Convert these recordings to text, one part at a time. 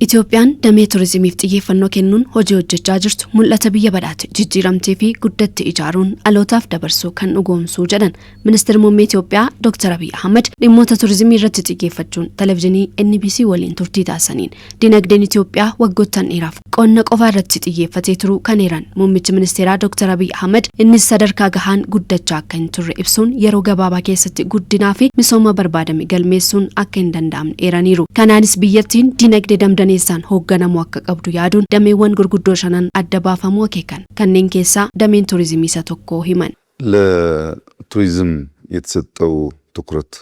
Itoophiyaan damee turizimiif xiyyeeffannoo kennuun hojii hojjechaa jirtu mul'ata biyya badhaate jijjiiramtee fi guddatti ijaaruun alootaaf dabarsuu kan dhugoomsuu jedhan Ministeerri Muummee Itoophiyaa Dr. Abiy Ahmed dhimmoota turizimii irratti xiyyeeffachuun televezyiinii NBC waliin turtii taasisaniin dinagdeen Itoophiyaa waggoottan dheeraaf qonna qofa irratti xiyyeeffatee turuu kan eeran Muummichi Ministeeraa Dr. Abiy Ahmed innis sadarkaa gahaan guddachaa akka hin turre ibsuun yeroo gabaabaa keessatti guddinaa fi misooma barbaadame galmeessuun akka hin danda'amne eeraniiru. Kanaanis biyyattiin dinagdee damdaneessaan hoogganamu akka qabdu yaaduun dameewwan gurguddoo shanan adda baafamuu akeekan kanneen keessaa dameen turizimii isa tokko himan. ለቱሪዝም የተሰጠው ትኩረት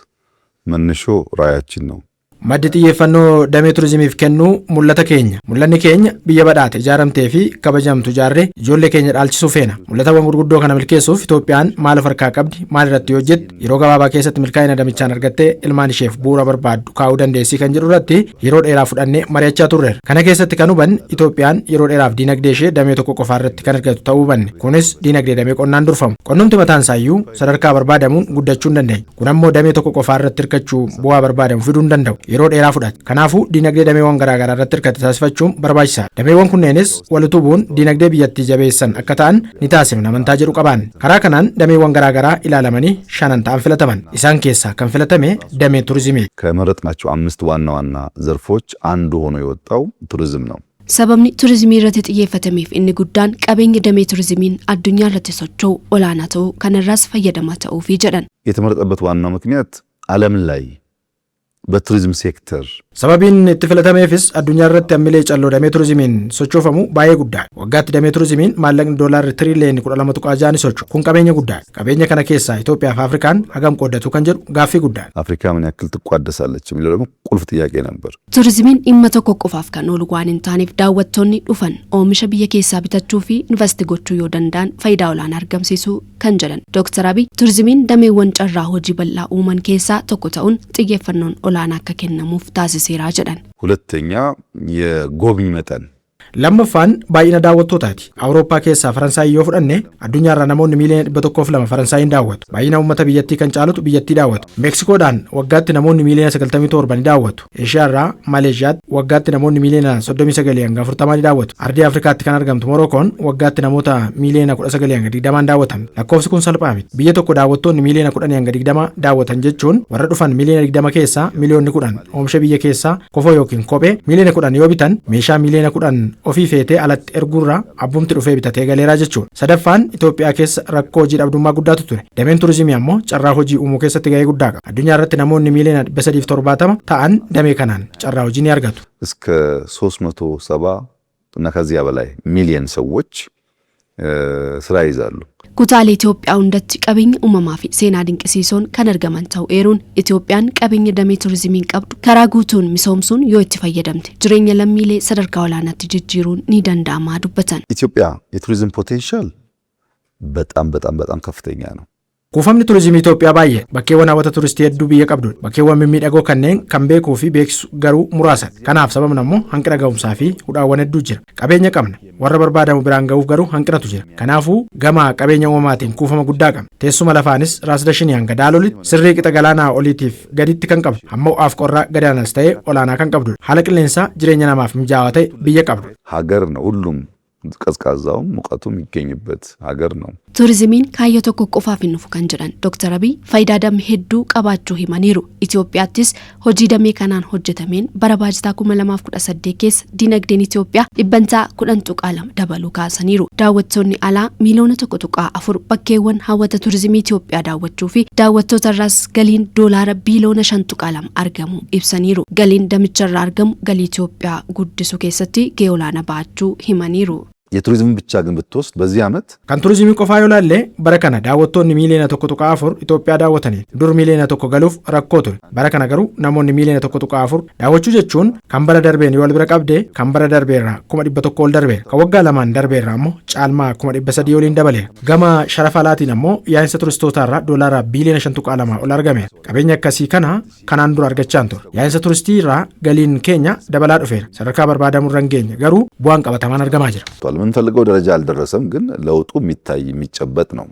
መነሾ ራዕያችን ነው። Maddi xiyyeeffannoo damee turizimiif kennu mul'ata keenya. Mul'anni keenya biyya badhaate ijaaramtee fi kabajamtu ijaarree ijoollee keenya dhaalchisuu feena. Mul'atawwan gurguddoo kana milkeessuuf Itoophiyaan maal harkaa qabdi, maal irratti hojjetti, yeroo gabaabaa keessatti milkaa'ina damichaan argattee ilmaan isheef bu'uura barbaaddu kaa'uu dandeessii kan jedhu irratti yeroo dheeraa fudhannee mari'achaa turreera. Kana keessatti kan hubanne Itoophiyaan yeroo dheeraaf dinagdee ishee damee tokko qofaa irratti kan argattu ta'uu hubanne. Kunis dinagdee damee qonnaan durfamu. Qonnumti mataan isaayyuu sadarkaa barbaadamuun guddachuu hin dandeenye. Kun ammoo damee tokko qofaa irratti hirkachuu bu'aa barbaadamu fiduu hin danda'u. Yeroo dheeraa fudhata. Kanaafuu dinagdee dameewwan garaagaraa irratti hirkate taasifachuun barbaachisaadha. Dameewwan kunneenis walitubuun dinagdee biyyattii jabeessan akka ta'an ni taasifna amantaa jedhu qaban. Karaa kanaan dameewwan garaagaraa ilaalamanii shanan ta'an filataman. Isaan keessaa kan filatame damee turizimii. ከመረጥናቸው 5 ዋና ዋና ዘርፎች አንዱ ሆኖ የወጣው ቱሪዝም ነው። Sababni turizimii irratti xiyyeeffatameef inni guddaan qabeenya damee turizimiin addunyaa irratti socho'u olaanaa ta'uu kanarraas fayyadamaa ta'uufi jedhan. የተመረጠበት ዋናው ምክንያት ዓለም ላይ በቱሪዝም ሴክተር Sababiin itti filatameefis addunyaa irratti ammilee calloo damee turizimiin sochoofamu baay'ee guddaadha. Waggaatti damee turizimiin maallaqni doolaarri tiriliyoona 12.6 ni socho'u. Kun qabeenya guddaadha. Qabeenya kana keessaa Itoophiyaa fi Afrikaan hagam qooddatu kan jedhu gaaffii guddaadha. አፍሪካ ምን ያክል ትቋደሳለች የሚለው ደግሞ ቁልፍ ጥያቄ ነበር። Turizimiin dhimma tokko qofaaf kan oolu waan hin taaneef daawwattoonni dhufan oomisha biyya keessaa bitachuu fi investi gochuu yoo danda'an faayidaa olaanaa argamsiisuu kan jedhan Dr. Abiy turizimiin dameewwan carraa hojii bal'aa uuman keessaa tokko ta'uun xiyyeeffannoon olaanaa akka kennamuuf taasisa. ሁለተኛ የጎብኚ መጠን lammaffaan baay'ina daawwattootaati. Awurooppaa keessaa Faransaay yoo fudhanne addunyaarraa namoonni miiliyoona 102 Faransaayii daawwatu. Baay'ina uummata biyyattii kan caalutu biyyattii daawwatu. Meksikoodhaan waggaatti namoonni miiliyoona 97 daawwatu. Eeshiyaarraa Maleeshiyaatti waggaatti namoonni miiliyoona 39 hanga 40 daawwatu. Ardii Afrikaatti kan argamtu Morookoon waggaatti namoota miiliyoona 19 hanga 20 daawwatan. Lakkoofsi kun salphaa miti. Biyya tokko daawwattoonni miiliyoona 10 hanga 20 daawwatan jechuun warra dhufan miiliyoona 20 keessaa miiliyoonni 10 oomisha biyya keessaa kofoo yookiin kophee miiliyoona 10 yoo bitan meeshaa miiliyoona 10 ofii feetee alatti erguurraa abbumti dhufee bitatee galeeraa jechuudha. Sadaffaan Itoophiyaa keessa rakkoo hojii dhabdummaa guddaatu ture. Dameen turizimii ammoo carraa hojii uumuu keessatti gahee guddaa qaba. Addunyaa irratti namoonni miiliyoona 370 ta'an damee kanaan carraa hojii ni argatu. እስከ 370 እና ከዚያ በላይ ሚሊዮን ሰዎች ስራ ይዛሉ። Kutaalee Itoophiyaa hundatti qabeenya uumamaa fi seenaa dinqisiisoon kan argaman ta'uu eeruun Itoophiyaan qabeenya damee turizimiin qabdu karaa guutuun misoomsuun yoo itti fayyadamte jireenya lammiilee sadarkaa olaanaatti jijjiiruun ni danda'ama dubbatan. ኢትዮጵያ የቱሪዝም ፖቴንሻል በጣም ከፍተኛ ነው። Kuufamni turizimii Itoophiyaa baay'ee bakkeewwan hawwata turistii hedduu biyya qabdudha. Bakkeewwan mimmiidhagoo kanneen kan beekuu fi beeksisu garuu muraasa. Kanaaf sababni ammoo hanqina ga'umsaa fi hudhaawwan hedduu jira. Qabeenya qabna. Warra barbaadamu biraan ga'uuf garuu hanqinatu jira. Kanaafuu gama qabeenya uumamaatiin kuufama guddaa qabna. Teessuma lafaanis raasdashinii hanga daalolitti sirrii qixa galaanaa oliitiif gaditti kan qabdu. Ammoo ho'aaf qorraa gadaanas ta'ee olaanaa kan qabdudha. Haala qilleensaa jireenya namaaf mijaawaa ta'e biyya qabdu. ሀገር ነው ሁሉም ቀዝቃዛው ሙቀቱ የሚገኝበት ሀገር ነው። Turizimiin kaayyoo tokko qofaaf hin dhufu kan jedhan Dr. Abiy faayidaa damee hedduu qabaachuu himaniiru. Itoophiyaattis hojii damee kanaan hojjetameen bara baajataa 2018 keessa dinagdeen Itoophiyaa dhibbantaa 10.2 dabaluu kaasaniiru. Daawwattoonni alaa miiliyoona 1.4 bakkeewwan hawwata turizimii Itoophiyaa daawwachuu fi daawwattootarraas galiin doolaara biiliyoona 5.2 argamu ibsaniiru. Galiin damicharraa argamu galii Itoophiyaa guddisuu keessatti gahee olaanaa baachuu himaniiru. የቱሪዝም ብቻ ግን ብትወስድ በዚህ ዓመት kan turizimii qofaa yoo laalle bara kana daawwattoonni miiliyoona 1.4 Itoophiyaa daawwatanii dur miiliyoona 1 galuuf rakkoo ture. Bara kana garuu namoonni miiliyoona 1.4 daawwachuu jechuun kan bara darbeen yoo wal bira qabdee kan bara darbeerraa 100 ol darbeera. Kan waggaa lamaan darbeerraa ammoo caalmaa 300 oliin dabaleera. Gama sharafa alaatiin ammoo yaa'insa turistootaarraa doolaara biiliyoona 5.2 ol argameera. Qabeenya akkasii kana kanaan dura argachaa ture. Yaa'insa turistiirraa galiin keenya dabalaa dhufeera. Sadarkaa barbaadamu irra hin geenye garuu bu'aan qabatamaan argamaa jira. የምንፈልገው ደረጃ አልደረሰም ግን ለውጡ የሚታይ የሚጨበጥ ነው።